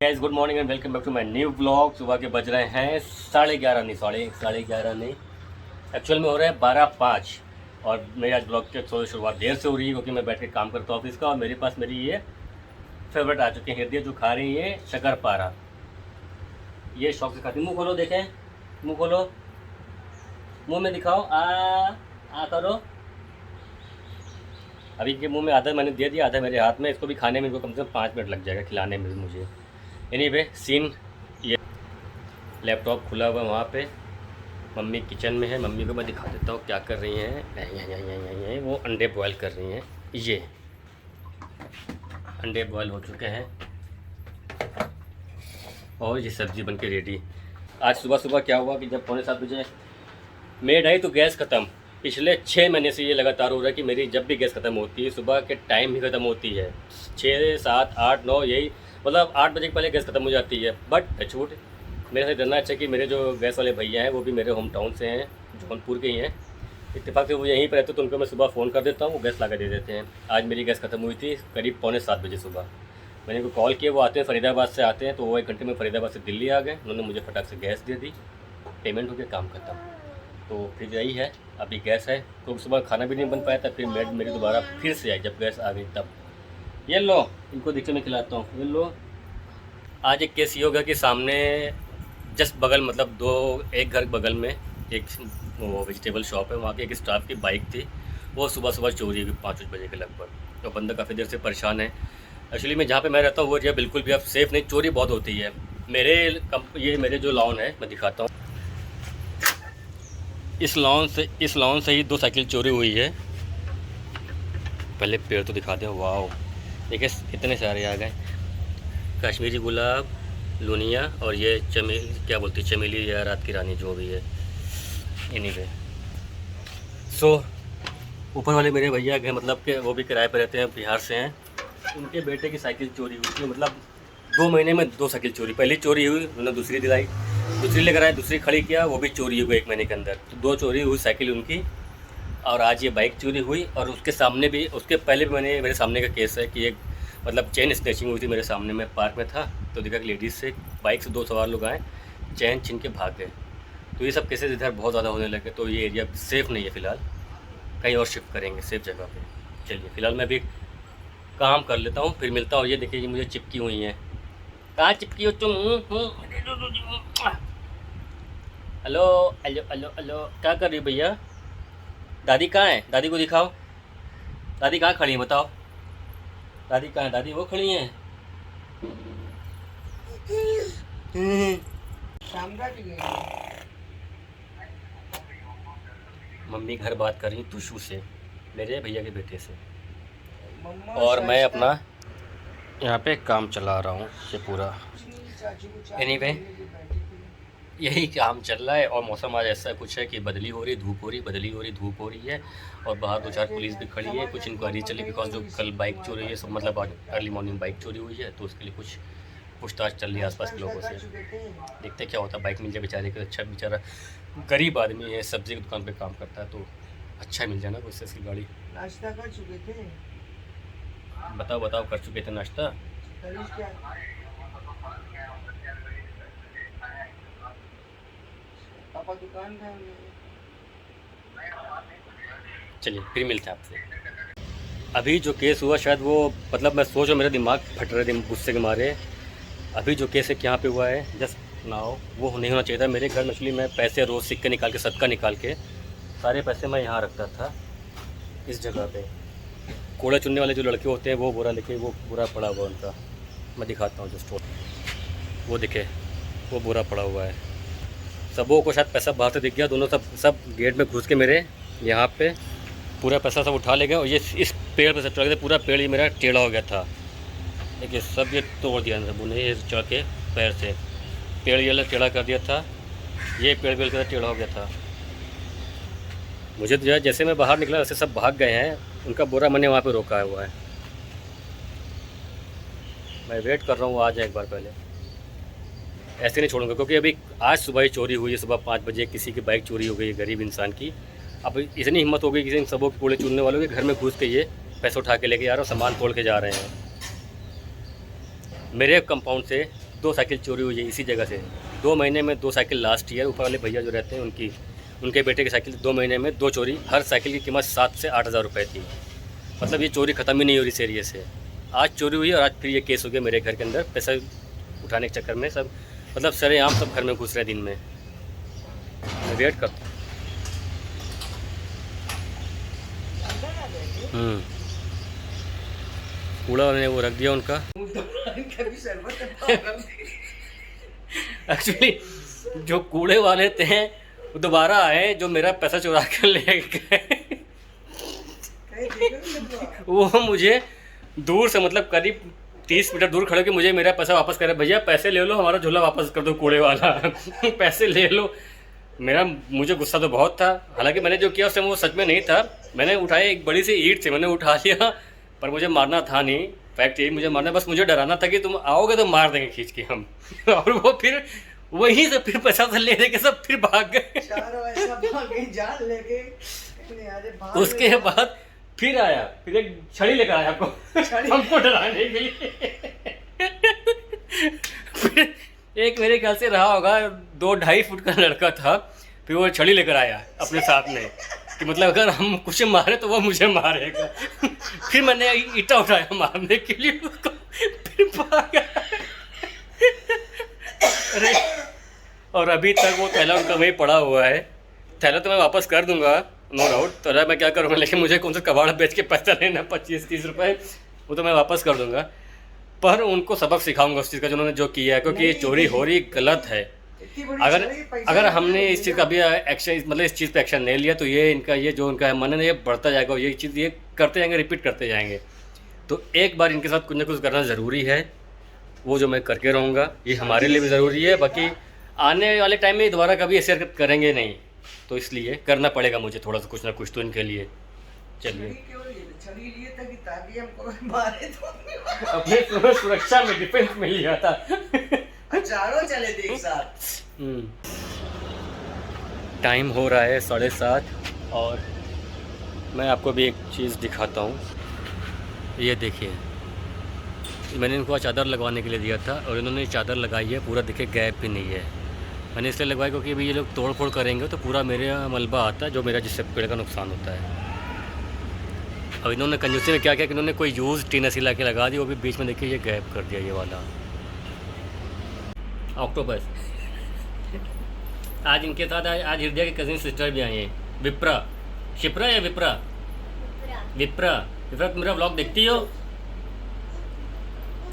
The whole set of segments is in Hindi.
Guys good morning and welcome back to my new blog. सुबह के बज रहे हैं 11:30 नहीं, साढ़े 11 नहीं, एक्चुअल में हो रहे हैं 12:05। और मेरी आज ब्लॉग की शुरुआत देर से हो रही है क्योंकि मैं बैठ के काम करता हूँ ऑफिस का। और मेरे पास मेरी ये फेवरेट आ चुकी है हृदय, जो खा रही है शक्करपारा। ये शौक से खाती। मुँह खोलो, देखें, मुँह खोलो, मुँह में दिखाओ, आ करो। अभी के मुंह में आधा मैंने दे दिया, आधा मेरे हाथ में। इसको भी खाने में इनको कम से कम 5 मिनट लग जाएगा खिलाने में मुझे। एनीवे सीन ये, लैपटॉप खुला हुआ वहाँ पे, मम्मी किचन में है। मम्मी को मैं दिखा देता हूँ क्या कर रही हैं। वो अंडे बॉयल कर रही हैं। ये अंडे बॉयल हो चुके हैं और ये सब्ज़ी बन के रेडी। आज सुबह सुबह क्या हुआ कि जब 7:45 बजे मेड आई तो गैस ख़त्म। पिछले 6 महीने से ये लगातार हो रहा है कि मेरी जब भी गैस ख़त्म होती है सुबह के टाइम ही ख़त्म होती है। 6, 7, 8, 9 यही, मतलब 8 बजे के पहले गैस ख़त्म हो जाती है। बट छूट मेरे से जानना अच्छा कि मेरे जो गैस वाले भैया हैं वो भी मेरे होम टाउन से हैं, जौनपुर के ही हैं। इत्तेफाक से वो यहीं पर रहते तो उनको मैं सुबह फ़ोन कर देता हूँ, वो गैस ला कर दे देते हैं। आज मेरी गैस ख़त्म हुई थी करीब 6:45 बजे सुबह। मैंने उनको कॉल किया, वो आते हैं फरीदाबाद से आते हैं, तो वो 1 घंटे में फरीदाबाद से दिल्ली आ गए। उन्होंने मुझे फटाक से गैस दे दी, पेमेंट हो गया, काम खत्म। तो फिर यही है, अभी गैस है तो सुबह खाना भी नहीं बन पाया था। फिर मेड मेरी दोबारा फिर से आई जब गैस आ गई तब। ये लो, इनको देखिए मैं खिलाता हूँ, ये लो। आज एक केस ये होगा कि सामने जस्ट बगल, मतलब एक घर बगल में एक वो वेजिटेबल शॉप है, वहाँ की एक स्टाफ की बाइक थी, वो सुबह सुबह चोरी हुई 5 बजे के लगभग। तो बंदा काफ़ी देर से परेशान है। एक्चुअली मैं जहाँ पे मैं रहता हूँ वो एरिया बिल्कुल भी अब सेफ़ नहीं, चोरी बहुत होती है। ये मेरे जो लॉन है मैं दिखाता हूँ, इस लॉन से ही 2 साइकिल चोरी हुई है। पहले पेड़ तो दिखा दें, वाह देखिए कितने सारे आ गए। कश्मीरी गुलाब, लुनिया और ये क्या बोलती है, चमेली या रात की रानी, जो भी है। एनीवे सो ऊपर वाले मेरे भैया के, मतलब कि वो भी किराए पर रहते हैं, बिहार से हैं। उनके बेटे की साइकिल चोरी हुई थी, मतलब 2 महीने में 2 साइकिल चोरी। पहली चोरी हुई, उन्होंने दूसरी दिलाई, दूसरी लेकर आए, दूसरी खड़ी किया, वो भी चोरी हो गई 1 महीने के अंदर। तो 2 चोरी हुई साइकिल उनकी, और आज ये बाइक चोरी हुई। और उसके सामने भी, उसके पहले भी मेरे सामने का केस है कि एक, मतलब चेन स्नैचिंग हुई थी मेरे सामने। मैं पार्क में था तो देखा कि लेडीज़ से बाइक से 2 सवार लोग आए, चेन छीन के भाग गए। तो ये सब केसेस इधर बहुत ज़्यादा होने लगे। तो ये एरिया सेफ़ नहीं है फ़िलहाल, कहीं और शिफ्ट करेंगे सेफ़ जगह पे। चलिए फ़िलहाल मैं भी काम कर लेता हूँ, फिर मिलता हूँ। ये देखिए ये मुझे चिपकी हुई हैं। कहाँ चिपकी हो तुम? हेलो हेलो हेलो हेलो, क्या कर रही हो भैया? दादी कहाँ है? दादी को दिखाओ, दादी कहाँ खड़ी है बताओ? दादी कहाँ है? दादी वो खड़ी हैं। मम्मी घर बात कर रही तुषु से, मेरे भैया के बेटे से, और मैं अपना यहाँ पे काम चला रहा हूँ ये पूरा। एनीवे यही काम चल रहा है। और मौसम आज ऐसा कुछ है कि बदली हो रही, धूप हो रही, बदली हो रही, धूप हो रही है। और बाहर 2-4 पुलिस भी खड़ी है, कुछ इंक्वायरी चली, बिकॉज जो कल बाइक चोरी है, सब मतलब आज अर्ली मॉर्निंग बाइक चोरी हुई है, तो उसके लिए कुछ पूछताछ चल रही है आसपास के लोगों से। देखते क्या होता है। बाइक मिल जाए बेचारे को, अच्छा बेचारा गरीब आदमी है, सब्जी की दुकान पे काम करता है, तो अच्छा मिल जाए ना उससे इसकी गाड़ी। नाश्ता कर चुके थे? बताओ कर चुके थे नाश्ता? पापा दुकान गए। चलिए फिर मिलते हैं आपसे। अभी जो केस हुआ शायद वो, मतलब मैं सोच रहा, मेरा दिमाग फट रहे थे गुस्से के मारे। अभी जो केस है यहाँ पे हुआ है जस्ट नाउ, वो नहीं होना चाहिए था। मेरे घर में एक्चुअली मैं पैसे रोज़ सिक्के निकाल के, सदका निकाल के, सारे पैसे मैं यहाँ रखता था इस जगह पे। कूड़ा चुनने वाले जो लड़के होते हैं वो बोरा लेके, वो बोरा पड़ा हुआ उनका, मैं दिखाता हूँ जस्ट वो दिखे, वो बोरा पड़ा हुआ है। सबों को शायद पैसा बाहर से दिख गया, दोनों सब गेट में घुस के मेरे यहाँ पे पूरा पैसा सब उठा ले गए। और ये इस पेड़ पे सब चढ़ गए, पूरा पेड़ ही मेरा टेढ़ा हो गया था। देखिए सब ये तोड़ दिया सबों ने, ये चढ़ के पैर से पेड़ ये टेढ़ा कर दिया था। ये पेड़ के टेढ़ा हो गया था। मुझे तो जो है, जैसे मैं बाहर निकला वैसे सब भाग गए हैं। उनका बोरा मैंने वहाँ पे रोका हुआ है। मैं वेट कर रहा हूँ, आ जाए एक बार पहले। ऐसे नहीं छोड़ूंगा, क्योंकि अभी आज सुबह ही चोरी हुई है, सुबह 5 बजे किसी की बाइक चोरी हो गई है गरीब इंसान की। अब इतनी हिम्मत हो गई कि इन सबों के कूड़े चुनने वालों के घर में घुस के ये पैसे उठा के लेके जा रहे हैं, सामान तोड़ के जा रहे हैं। मेरे कंपाउंड से 2 साइकिल चोरी हुई है इसी जगह से। 2 महीने में 2 साइकिल लास्ट ईयर, ऊपर वाले भैया जो रहते हैं उनके बेटे की साइकिल 2 महीने में 2 चोरी। हर साइकिल की कीमत 7 से 8 हज़ार रुपये थी। मतलब ये चोरी ख़त्म ही नहीं हो रही इस एरिया से। आज चोरी हुई और आज फिर ये केस हो गया मेरे घर के अंदर, पैसा उठाने के चक्कर में। सब मतलब सरेआम सब घर में घुस रहे दिन में। मैं वेट करता हूँ। कूड़ा मैंने वो रख दिया उनका। कभी शरबत एक्चुअली जो कूड़े वाले थे वो दोबारा आए, जो मेरा पैसा चुरा कर ले गए। वो मुझे दूर से मतलब करीब 30 मीटर दूर खड़े के मुझे मेरा पैसा वापस करे। भैया पैसे ले लो, हमारा झोला वापस कर दो कूड़े वाला। पैसे ले लो। मुझे गुस्सा तो बहुत था। हालांकि मैंने जो किया उस टाइम वो सच में नहीं था। मैंने उठाया एक बड़ी सी ईंट थी, मैंने उठा लिया, पर मुझे मारना था नहीं। फैक्ट यही, मुझे मारना, बस मुझे डराना था कि तुम आओगे तो मार देंगे खींच के हम। और वो फिर वहीं से फिर पैसा ले दे के सब फिर भाग गए। जान लेके उसके बाद फिर आया, फिर एक छड़ी लेकर आया हमको डराने के लिए। फिर एक मेरे ख्याल से रहा होगा 2-2.5 फुट का लड़का था, फिर वो छड़ी लेकर आया अपने साथ में कि मतलब अगर हम कुछ मारे तो वो मुझे मारेगा। फिर मैंने ईटा उठाया मारने के लिए उसको, फिर भागा। अरे और अभी तक वो थैला उनका वहीं पड़ा हुआ है। थैला तो मैं वापस कर दूंगा, नो डाउट। थैला मैं क्या करूँगा, लेकिन मुझे कौन सा कबाड़ बेच के पैसा लेना 25-30 रुपये, वो तो मैं वापस कर दूंगा। पर उनको सबक सिखाऊंगा उस चीज़ का जिन्होंने जो किया है, क्योंकि ये चोरी हो रही गलत है। अगर हमने इस चीज़ का अभी एक्शन, मतलब इस चीज़ पे एक्शन नहीं लिया तो ये इनका, ये जो उनका है मन है, ये बढ़ता जाएगा। ये चीज़ ये करते जाएंगे, रिपीट करते जाएंगे। तो एक बार इनके साथ कुछ ना कुछ करना ज़रूरी है, वो जो मैं करके रहूँगा। ये हमारे लिए भी ज़रूरी है, बाकी आने वाले टाइम में दोबारा कभी ऐसे हरकत करेंगे नहीं, तो इसलिए करना पड़ेगा मुझे थोड़ा सा कुछ ना कुछ तो इनके लिए। चलिए ताकि हमको मारे तो अपने सुरक्षा में, डिफेंस में लिया था। चारों चले थे एक साथ। टाइम हो रहा है 7:30 और मैं आपको भी एक चीज़ दिखाता हूँ। ये देखिए, मैंने इनको चादर लगवाने के लिए दिया था और इन्होंने चादर लगाई है, पूरा देखिए गैप भी नहीं है। मैंने इसलिए लगवाई क्योंकि अभी ये लोग तोड़ फोड़ करेंगे तो पूरा मेरे यहाँ मलबा आता है, जो मेरा जिससे पेड़ का नुकसान होता है। अब इन्होंने कंजूसी में क्या किया कि इन्होंने कोई यूज़ टीना सी ला के लगा दी, वो भी बीच में देखिए ये गैप कर दिया, ये वाला ऑक्टोपस। आज इनके साथ आज हृदय की कजिन सिस्टर भी आई हैं, विप्रा। शिप्रा या विप्रा? विप्रा। विप्रा तुम मेरा व्लॉग देखती हो?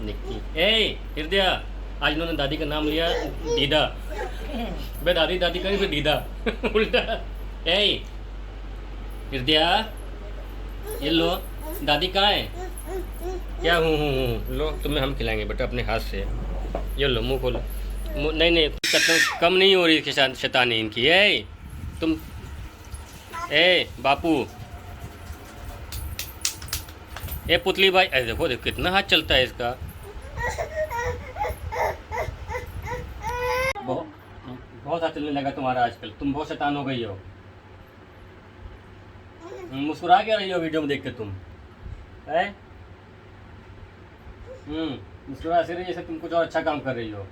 देखती। ए हृदय, आज इन्होंने दादी का नाम लिया दीदा। मैं दादी दादी करी फिर दीदा उल्टा। ए हृदय, ये लो, दादी कहाँ है? क्या हूँ लो, तुम्हें हम खिलाएंगे बेटा अपने हाथ से। ये लो, मुँह खोलो। नहीं कम नहीं हो रही शैतानी इनकी। ए तुम, ए बापू, ए पुतली भाई, ऐसे देखो देखो कितना हाथ चलता है इसका। बहुत हाथ चलने लगा तुम्हारा आजकल, तुम बहुत शैतान हो गई हो। मुस्कुरा क्या रही हो वीडियो में देख के तुम? है मुस्कुरा ऐसे रही जैसे तुम कुछ और अच्छा काम कर रही हो।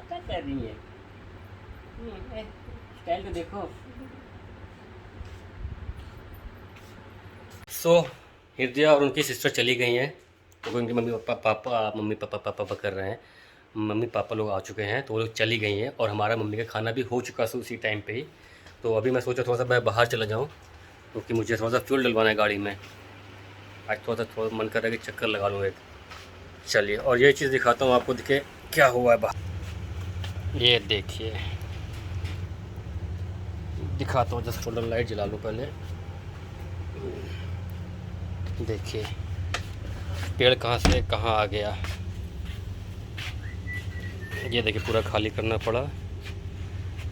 क्या कर रही है? स्टाइल तो देखो। सो हृदय और उनकी सिस्टर चली गई हैं, तो उनकी मम्मी पापा कर रहे हैं। मम्मी पापा लोग आ चुके हैं, तो वो लोग चली गई हैं और हमारा मम्मी का खाना भी हो चुका है उसी टाइम पे ही। तो अभी मैं सोचा थोड़ा सा मैं बाहर चला जाऊँ, क्योंकि मुझे थोड़ा सा फ्यूल डलवाना है गाड़ी में। आज थोड़ा मन कर रहा है कि चक्कर लगा लूँ एक। चलिए, और ये चीज़ दिखाता हूँ आपको, दिखे क्या हुआ है बाहर। ये देखिए, दिखाता हूँ, जस्ट थोड़ा लाइट जला लूँ पहले। देखिए पेड़ कहाँ से कहाँ आ गया। ये देखिए पूरा खाली करना पड़ा।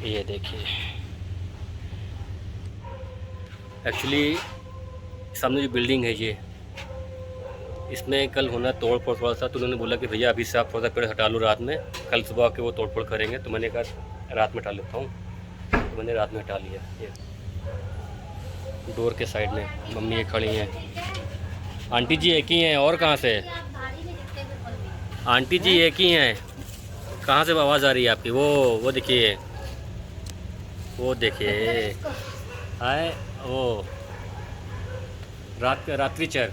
ये देखिए, एक्चुअली सामने जो बिल्डिंग है ये, इसमें कल होना तोड़ फोड़ थोड़ा सा, तो उन्होंने बोला कि भैया अभी से आप थोड़ा सा पेड़ हटा लो रात में, कल सुबह आके वो तोड़ फोड़ करेंगे। तो मैंने कहा रात में हटा लेता हूँ, तो मैंने रात में हटा लिया। ये डोर के साइड में मम्मी ये खड़ी हैं। आंटी जी एक ही हैं, और कहाँ से? आंटी जी एक ही हैं। कहाँ से आवाज़ आ रही है आपकी? वो देखिए, वो देखिए आए वो रात्रिचर।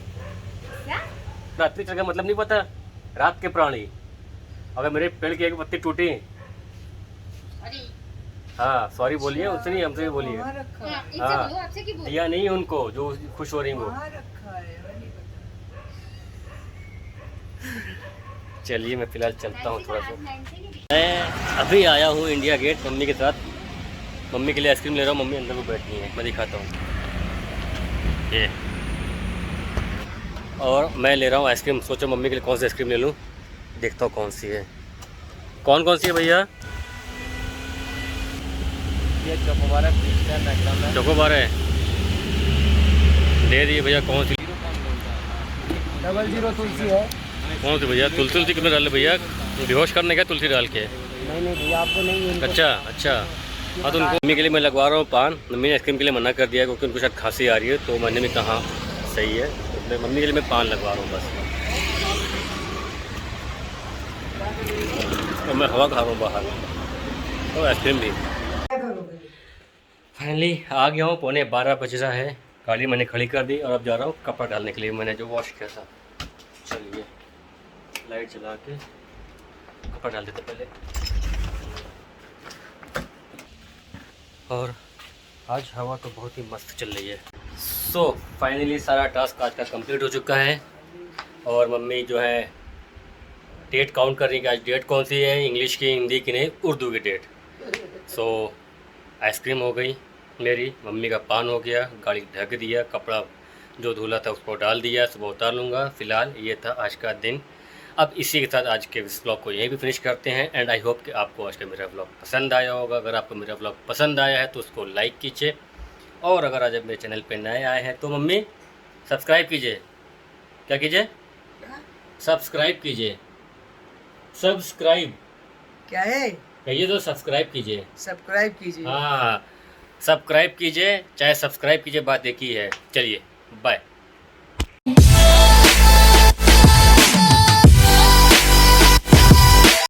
रात्रिचर का मतलब नहीं पता? रात के प्राणी। अगर मेरे पेड़ की एक पत्ती टूटी, हाँ सॉरी बोलिए, उससे नहीं हमसे भी बोलिए। वहाँ रखा है। हाँ दिया नहीं उनको जो खुश हो रही वो। वहाँ रखा है, वो नहीं पता। चलिए मैं फिलहाल चलता हूँ थोड़ा सा। मैं अभी आया हूँ इंडिया गेट मम्मी के साथ। मम्मी के लिए आइसक्रीम ले रहा हूँ, मम्मी अंदर में बैठी है, मैं दिखाता हूँ ये। और मैं ले रहा हूँ आइसक्रीम। सोचो मम्मी के लिए कौन सी आइसक्रीम ले लूँ, देखता हूँ कौन सी है। कौन सी है भैया? ये चोकोबार है, चोकोबार है, दे दिए भैया। कौन सी? 00 तुलसी है। कौन सी भैया? तुलसी कितने डाले भैया? बेहोश करने का तुलसी डाल के? नहीं भैया आपको नहीं। अच्छा हाँ, तो उनको मम्मी के लिए मैं लगवा रहा हूँ पान। मम्मी ने आइसक्रीम के लिए मना कर दिया क्योंकि उनको शायद खांसी आ रही है, तो मैंने भी कहा सही है, तो मैं मम्मी के लिए मैं पान लगवा रहा हूँ बस। और मैं हवा खा रहा हूँ बाहर, और आइसक्रीम भी। फाइनली आ गया हूँ, 11:15 बज रहा है। गाड़ी मैंने खड़ी कर दी और अब जा रहा हूँ कपड़ा डालने के लिए, मैंने जो वॉश किया था। चलिए लाइट जला के कपड़ा डाल देते पहले। और आज हवा तो बहुत ही मस्त चल रही है। सो फाइनली सारा टास्क आज का कंप्लीट हो चुका है। और मम्मी जो है डेट काउंट कर रही है कि आज डेट कौन सी है, इंग्लिश की, हिंदी की, नहीं उर्दू की डेट। सो आइसक्रीम हो गई मेरी, मम्मी का पान हो गया, गाड़ी ढक दिया, कपड़ा जो धुला था उसको डाल दिया, सुबह उतार लूँगा। फ़िलहाल ये था आज का दिन। अब इसी के साथ आज के इस ब्लॉग को यहीं भी फिनिश करते हैं। एंड आई होप कि आपको आज का मेरा ब्लॉग पसंद आया होगा। अगर आपको मेरा ब्लॉग पसंद आया है तो उसको लाइक कीजिए, और अगर आज आप मेरे चैनल पे नए आए हैं तो मम्मी सब्सक्राइब कीजिए। क्या कीजिए? सब्सक्राइब कीजिए। सब्सक्राइब क्या है? कहिए तो सब्सक्राइब कीजिए। सब्सक्राइब कीजिए। हाँ सब्सक्राइब कीजिए, चाहे सब्सक्राइब कीजिए, बात एक ही है। चलिए बाय।